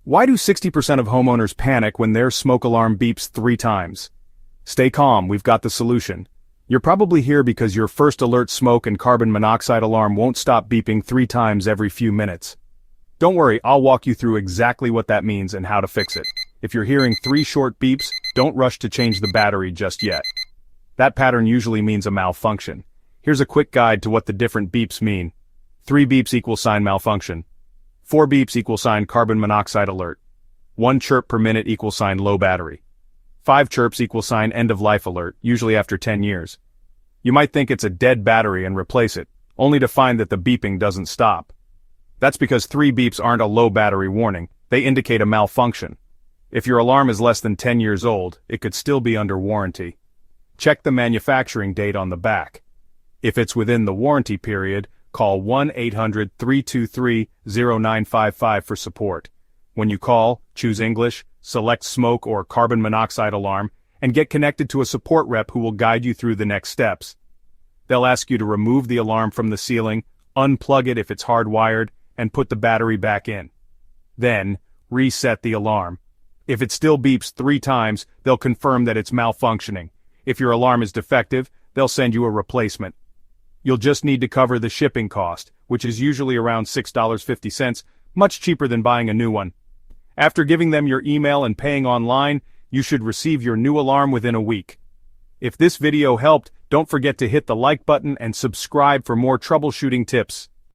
Why do 60% of homeowners panic when their smoke alarm beeps 3 times? Stay calm, we've got the solution. You're probably here because your first alert smoke and carbon monoxide alarm won't stop beeping 3 times every few minutes. Don't worry, I'll walk you through exactly what that means and how to fix it. If you're hearing 3 short beeps, don't rush to change the battery just yet. That pattern usually means a malfunction. Here's a quick guide to what the different beeps mean. 3 beeps equal sign malfunction. 4 beeps equal sign carbon monoxide alert. 1 chirp per minute equal sign low battery. 5 chirps equal sign end of life alert, usually after 10 years. You might think it's a dead battery and replace it, only to find that the beeping doesn't stop. That's because 3 beeps aren't a low battery warning, they indicate a malfunction. If your alarm is less than 10 years old, it could still be under warranty. Check the manufacturing date on the back. If it's within the warranty period, call 1-800-323-0955 for support. When you call, choose English, select smoke or carbon monoxide alarm, and get connected to a support rep who will guide you through the next steps. They'll ask you to remove the alarm from the ceiling, unplug it if it's hardwired, and put the battery back in. Then, reset the alarm. If it still beeps 3 times, they'll confirm that it's malfunctioning. If your alarm is defective, they'll send you a replacement. You'll just need to cover the shipping cost, which is usually around $6.50, much cheaper than buying a new one. After giving them your email and paying online, you should receive your new alarm within a week. If this video helped, don't forget to hit the like button and subscribe for more troubleshooting tips.